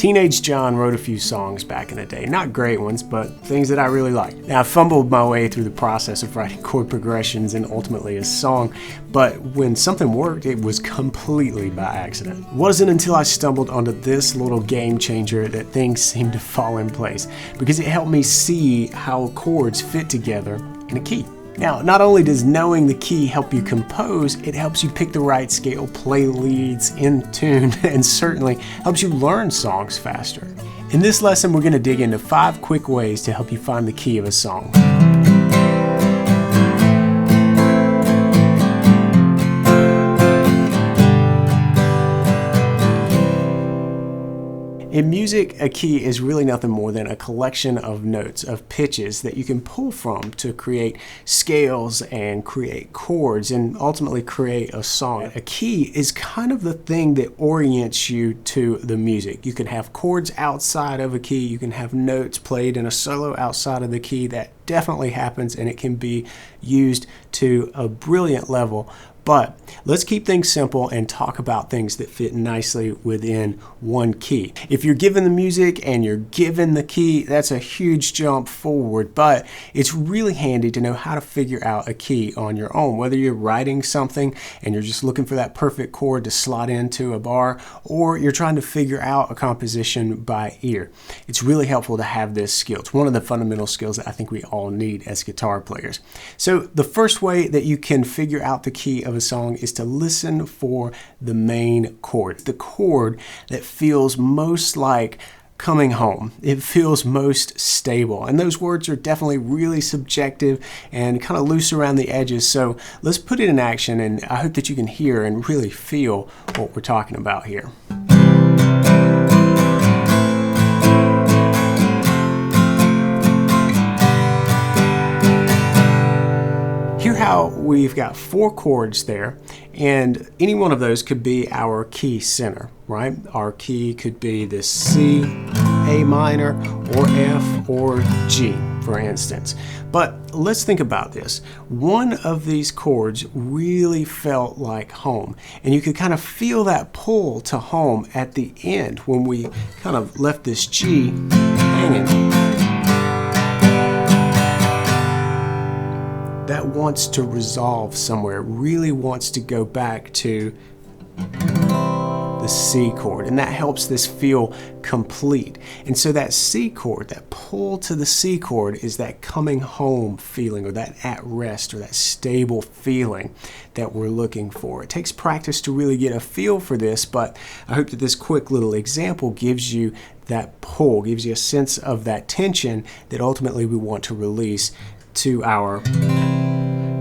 Teenage John wrote a few songs back in the day. Not great ones, but things that I really liked. Now, I fumbled my way through the process of writing chord progressions and ultimately a song, but when something worked, it was completely by accident. It wasn't until I stumbled onto this little game changer that things seemed to fall in place, because it helped me see how chords fit together in a key. Now, not only does knowing the key help you compose, it helps you pick the right scale, play leads in tune, and certainly helps you learn songs faster. In this lesson, we're going to dig into 5 quick ways to help you find the key of a song. In music, a key is really nothing more than a collection of notes, of pitches that you can pull from to create scales and create chords and ultimately create a song. A key is kind of the thing that orients you to the music. You can have chords outside of a key, you can have notes played in a solo outside of the key. That definitely happens, and it can be used to a brilliant level. But let's keep things simple and talk about things that fit nicely within one key. If you're given the music and you're given the key, that's a huge jump forward, but it's really handy to know how to figure out a key on your own. Whether you're writing something and you're just looking for that perfect chord to slot into a bar, or you're trying to figure out a composition by ear. It's really helpful to have this skill. It's one of the fundamental skills that I think we all need as guitar players. So the first way that you can figure out the key of a song is to listen for the main chord, the chord that feels most like coming home. It feels most stable. And those words are definitely really subjective and kind of loose around the edges. So let's put it in action, and I hope that you can hear and really feel what we're talking about here. Hear how we've got 4 chords there, and any one of those could be our key center, right? Our key could be this C, A minor, or F, or G, for instance. But let's think about this. One of these chords really felt like home, and you could kind of feel that pull to home at the end when we kind of left this G hanging. That wants to resolve somewhere, really wants to go back to the C chord, and that helps this feel complete. And so that C chord, that pull to the C chord, is that coming home feeling, or that at rest, or that stable feeling that we're looking for. It takes practice to really get a feel for this, but I hope that this quick little example gives you that pull, gives you a sense of that tension that ultimately we want to release to our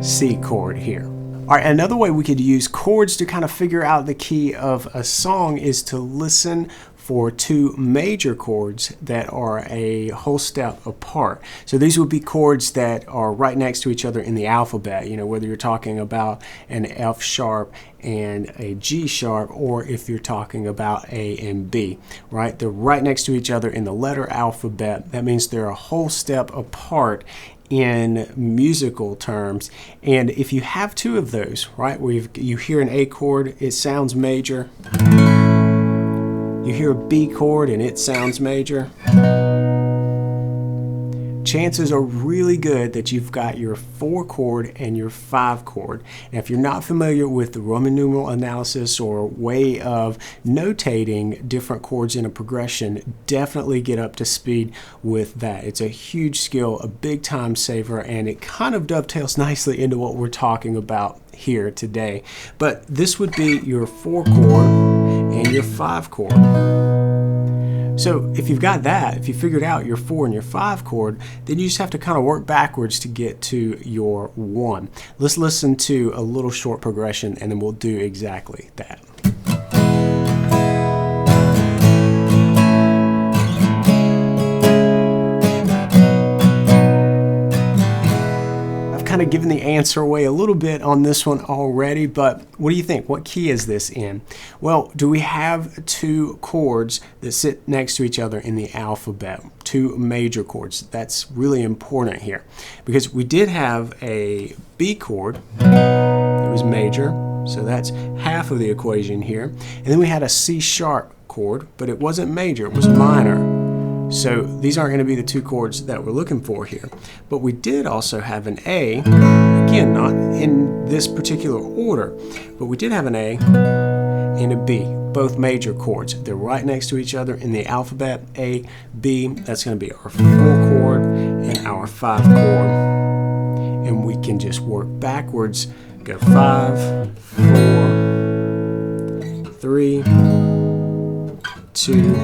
C chord here. All right, another way we could use chords to kind of figure out the key of a song is to listen for 2 major chords that are a whole step apart. So these would be chords that are right next to each other in the alphabet, you know, whether you're talking about an F sharp and a G sharp, or if you're talking about A and B, right? They're right next to each other in the letter alphabet. That means they're a whole step apart in musical terms. And if you have 2 of those, right, where you hear an A chord, it sounds major. You hear a B chord and it sounds major. Chances are really good that you've got your 4 chord and your 5 chord. Now, if you're not familiar with the Roman numeral analysis or way of notating different chords in a progression, definitely get up to speed with that. It's a huge skill, a big time saver, and it kind of dovetails nicely into what we're talking about here today. But this would be your 4 chord and your 5 chord. So if you've got that, if you figured out your 4 and your 5 chord, then you just have to kind of work backwards to get to your 1. Let's listen to a little short progression, and then we'll do exactly that. Kind of given the answer away a little bit on this one already, but what do you think? What key is this in? Well, do we have 2 chords that sit next to each other in the alphabet? 2 major chords. That's really important here, because we did have a B chord that was major, so that's half of the equation here, and then we had a C sharp chord, but it wasn't major, it was minor. So these aren't going to be the two chords that we're looking for here. But we did also have an A, again, not in this particular order, but we did have an A and a B, both major chords. They're right next to each other in the alphabet, A, B. That's going to be our 4 chord and our 5 chord. And we can just work backwards, go 5, 4, 3, 2,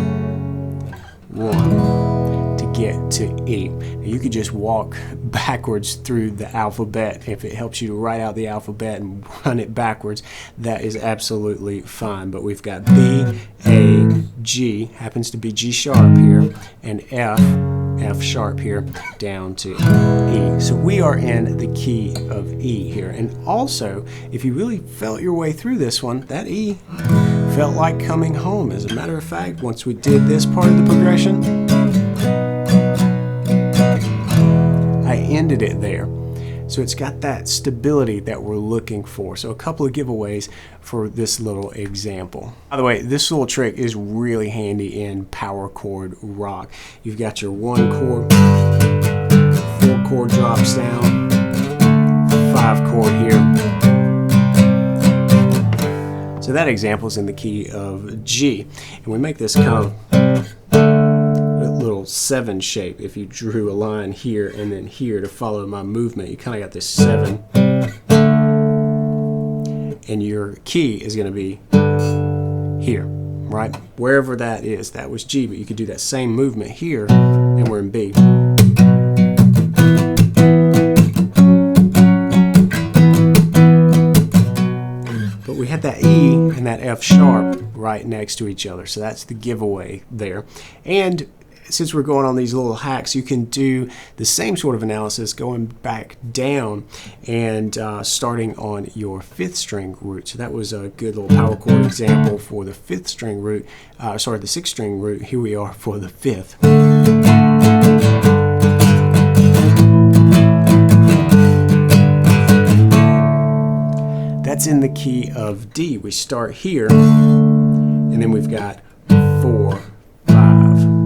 1 to get to E. Now you could just walk backwards through the alphabet. If it helps you to write out the alphabet and run it backwards, that is absolutely fine. But we've got B, A, G, happens to be G sharp here, and F, F sharp here, down to E. So we are in the key of E here. And also, if you really felt your way through this one, that E felt like coming home. As a matter of fact, once we did this part of the progression, I ended it there. So it's got that stability that we're looking for. So a couple of giveaways for this little example. By the way, this little trick is really handy in power chord rock. You've got your 1 chord, 4 chord drops down, 5 chord here. So that example is in the key of G. And we make this kind of little 7 shape. If you drew a line here and then here to follow my movement, you kind of got this 7. And your key is going to be here, right? Wherever that is, that was G, but you could do that same movement here, and we're in B. We had that E and that F sharp right next to each other, so that's the giveaway there. And since we're going on these little hacks, you can do the same sort of analysis going back down and starting on your 5th string root. So that was a good little power chord example for the 5th string root, the 6th string root. Here we are for the 5th. That's in the key of D. We start here, and then we've got 4, 5.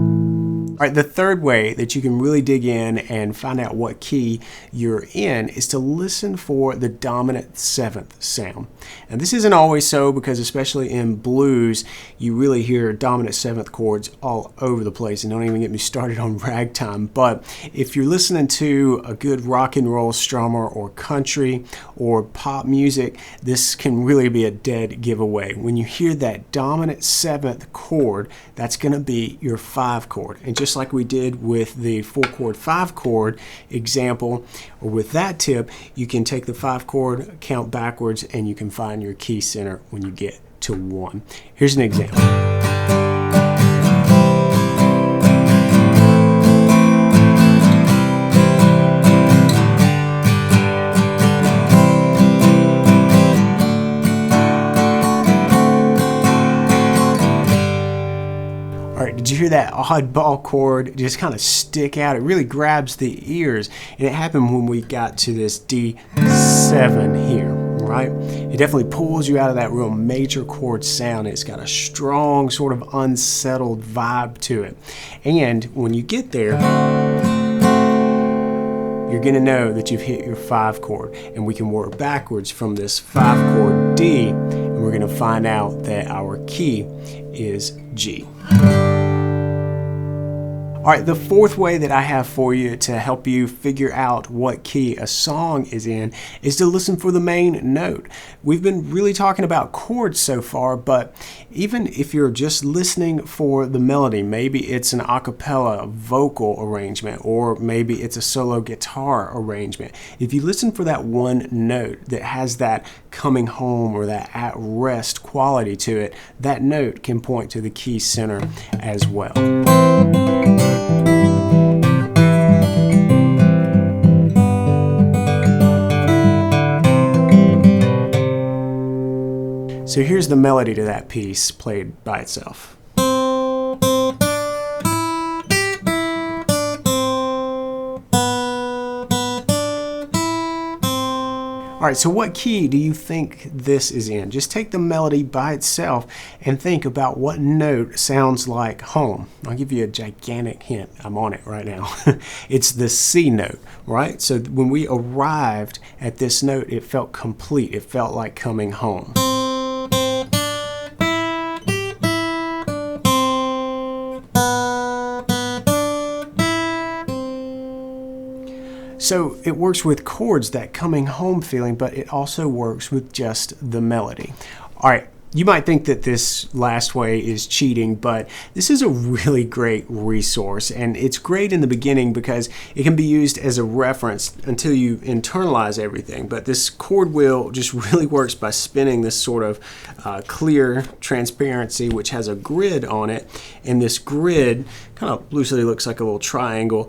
All right, the third way that you can really dig in and find out what key you're in is to listen for the dominant 7th sound. And this isn't always so, because especially in blues, you really hear dominant 7th chords all over the place, and don't even get me started on ragtime. But if you're listening to a good rock and roll strummer or country or pop music, this can really be a dead giveaway. When you hear that dominant 7th chord, that's going to be your 5 chord. And just like we did with the 4 chord 5 chord example, or with that tip, you can take the 5 chord, count backwards, and you can find your key center when you get to 1. Here's an example. Did you hear that oddball chord just kind of stick out? It really grabs the ears, and it happened when we got to this D7 here, right? It definitely pulls you out of that real major chord sound. It's got a strong sort of unsettled vibe to it. And when you get there, you're going to know that you've hit your 5 chord, and we can work backwards from this 5 chord D, and we're going to find out that our key is G. All right, the fourth way that I have for you to help you figure out what key a song is in is to listen for the main note. We've been really talking about chords so far, but even if you're just listening for the melody, maybe it's an a cappella vocal arrangement, or maybe it's a solo guitar arrangement. If you listen for that one note that has that coming home or that at rest quality to it, that note can point to the key center as well. So here's the melody to that piece played by itself. right, so what key do you think this is in? Just take the melody by itself and think about what note sounds like home. I'll give you a gigantic hint. I'm on it right now. It's the C note, right? So when we arrived at this note, it felt complete. It felt like coming home. So it works with chords, that coming home feeling, but it also works with just the melody. All right, you might think that this last way is cheating, but this is a really great resource, and it's great in the beginning because it can be used as a reference until you internalize everything. But this chord wheel just really works by spinning this sort of clear transparency, which has a grid on it, and this grid kind of loosely looks like a little triangle,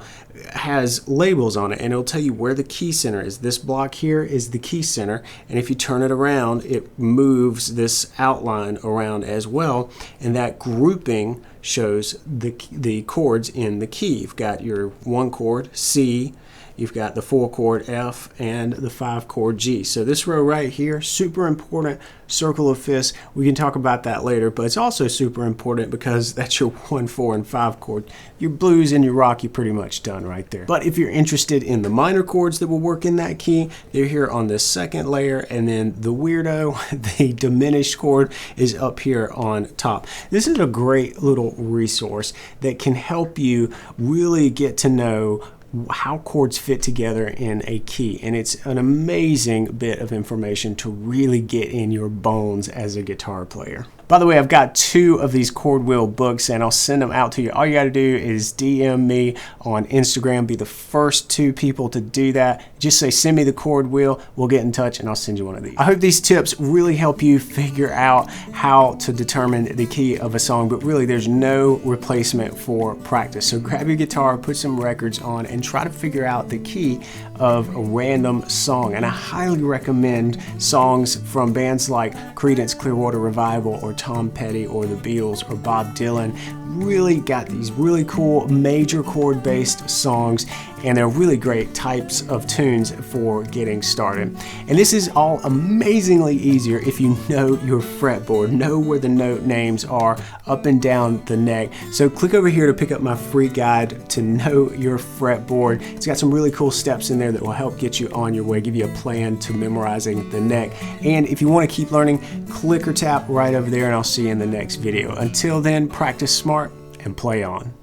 has labels on it, and it'll tell you where the key center is. This block here is the key center, and if you turn it around, it moves this outline around as well, and that grouping shows the chords in the key. You've got your 1 chord C, you've got the 4 chord F, and the 5 chord G. So this row right here, super important, circle of fifths. We can talk about that later, but it's also super important because that's your 1, 4, and 5 chord. Your blues and your rock, you're pretty much done right there. But if you're interested in the minor chords that will work in that key, they're here on this second layer, and then the weirdo, the diminished chord, is up here on top. This is a great little resource that can help you really get to know how chords fit together in a key, and it's an amazing bit of information to really get in your bones as a guitar player. By the way, I've got 2 of these chord wheel books, and I'll send them out to you. All you got to do is DM me on Instagram. Be the first 2 people to do that. Just say, send me the chord wheel. We'll get in touch, and I'll send you one of these. I hope these tips really help you figure out how to determine the key of a song, but really there's no replacement for practice. So grab your guitar, put some records on, and try to figure out the key of a random song. And I highly recommend songs from bands like Creedence Clearwater Revival or Tom Petty or the Beatles or Bob Dylan. Really got these really cool major chord based songs, and they're really great types of tunes for getting started. And this is all amazingly easier if you know your fretboard, know where the note names are up and down the neck. So click over here to pick up my free guide to know your fretboard. It's got some really cool steps in there that will help get you on your way, give you a plan to memorizing the neck. And if you want to keep learning, click or tap right over there, and I'll see you in the next video. Until then, practice smart and play on.